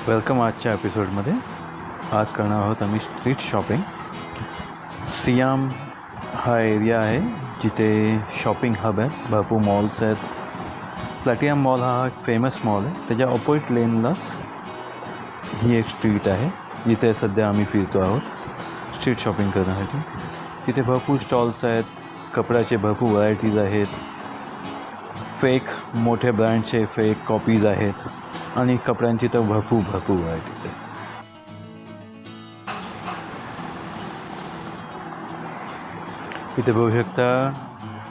Welcome आजच्या एपिसोडमध्ये. आज करणार आहोत आम्ही स्ट्रीट शॉपिंग. सियाम हा एरिया आहे जिथे शॉपिंग हब आहे, भरपूर मॉल्स आहेत. प्लॅटिनम मॉल हा एक फेमस मॉल आहे, त्याच्या ऑपोजिट लेनलाच ही एक स्ट्रीट आहे जिथे सध्या आम्ही फिरतो आहोत स्ट्रीट शॉपिंग करण्यासाठी. तिथे भरपूर स्टॉल्स आहेत, कपड्याचे भरपूर व्हरायटीज आहेत, फेक मोठे ब्रँडचे फेक कॉपीज आहेत आणि कपड्यांची तर भरपूर व्हरायटीज आहेत. इथे बघू शकता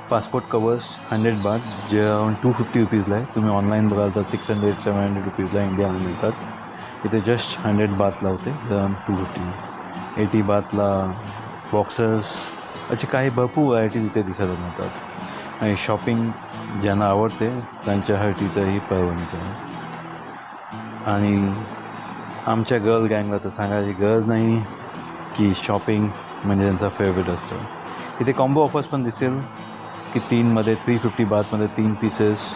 पासपोर्ट कवर्स 100 बात, जे अराउंड 250 रुपीजला आहे. तुम्ही ऑनलाईन बघाल तर 600-700 रुपीजला इंडियामध्ये मिळतात. इथे जस्ट 100 बातला होते, अराउंड 250. 80 बातला बॉक्सर्स, असे काही भरपूर व्हरायटीज इथे दिसत मिळतात. आणि शॉपिंग ज्यांना आवडते त्यांच्यासाठी तर ही परवणीचं आहे. आणि आमच्या गर्ल गँगला तर सांगायची गरज नाही की शॉपिंग म्हणजे त्यांचा फेवरेट असतं. इथे कॉम्बो ऑफर्स पण दिसेल की 3मध्ये 350 बातमध्ये 3 पीसेस,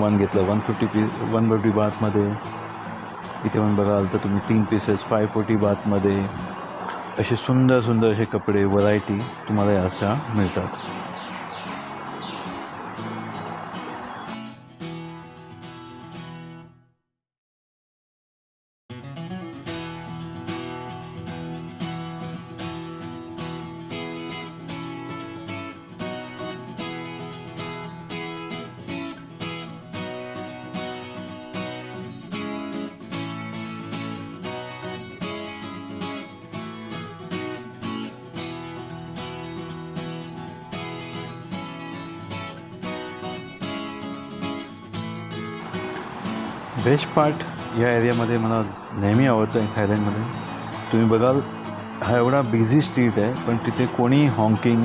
1 घेतलं 150 बातमध्ये. इथे पण बघाल तर तुम्ही 3 पीसेस 540 बातमध्ये. असे सुंदर असे कपडे व्हरायटी तुम्हाला अशा मिळतात. बेस्ट पार्ट या एरियामध्ये मला नेहमी आवडतं थायलंडमध्ये. तुम्ही बघाल हा एवढा बिझी स्ट्रीट आहे, पण तिथे कोणी हॉकिंग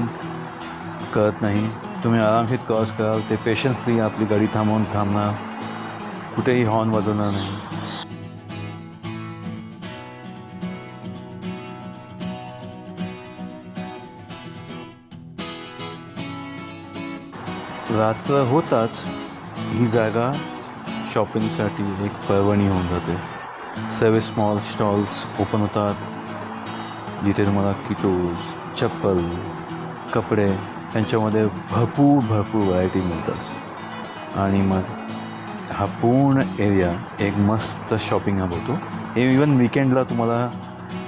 करत नाही. तुम्ही आरामशीर क्रॉस कराल, ते पेशन्सली आपली गाडी थांबणार, कुठेही हॉर्न वाजवणार नाही. रात्र होताच ही जागा शॉपिंगसाठी एक पर्वणी होऊन जाते. सर्व स्मॉल स्टॉल्स ओपन होतात जिथे तुम्हाला किटोज, चप्पल, कपडे यांच्यामध्ये भरपूर व्हरायटी मिळतात. आणि मग हा पूर्ण एरिया एक मस्त शॉपिंग हब होतो. हे इवन विकेंडला तुम्हाला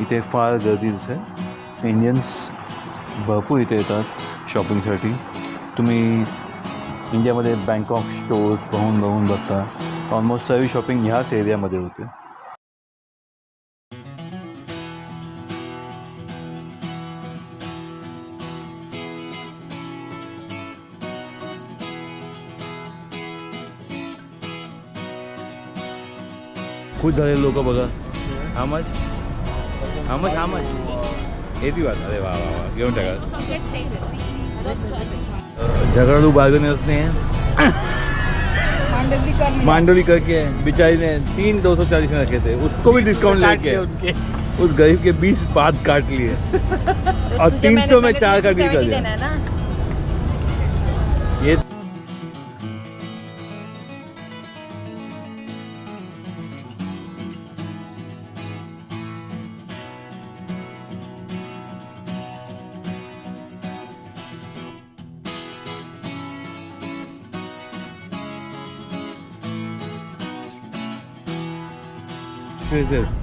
इथे फार गर्दी दिसेल. इंडियन्स भरपूर इथे येतात शॉपिंगसाठी. तुम्ही इंडियामध्ये बँकॉक स्टोर्स बघून बघता, ऑलमोस्ट सर्व शॉपिंग ह्याच एरियामध्ये होते. खुश झालेले लोक बघा. हा मच येते बात. अरे वा घेऊन टाका. झगड़ू बार्गेनर्स ने मांडोली करके बेचारी ने 3,240 में रखे थे, उसको भी डिस्काउंट लेके उस गरीब के 20 बात काट लिए और 300 में 4 का डील कर दिया. ये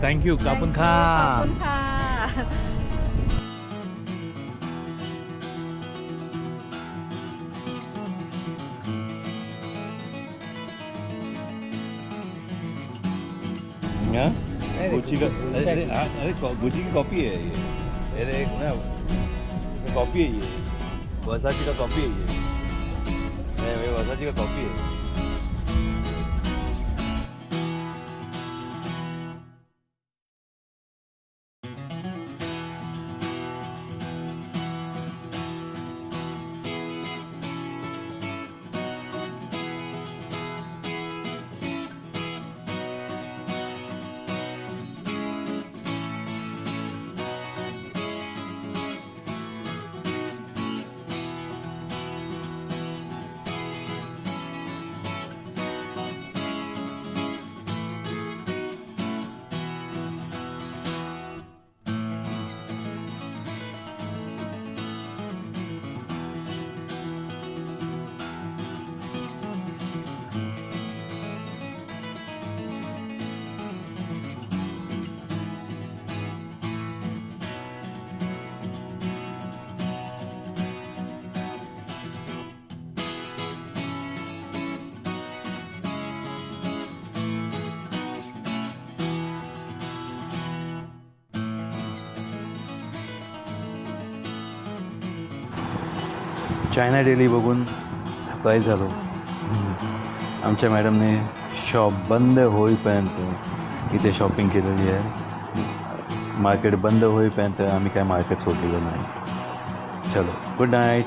थँक्यू. कापून खा. गुची का अरे गुची की कॉपी है ये. अरे एक ना कॉपी है ये, वर्साची का कॉपी है ये. नहीं वर्साची का कॉपी है. चायना डेली बघून सरप्राईज झालो. आमच्या मॅडमने शॉप बंद होईपर्यंत इथे शॉपिंग केलेली आहे. मार्केट बंद होईपर्यंत आम्ही काय मार्केट सोडलेलं नाही. चलो, गुड नाईट.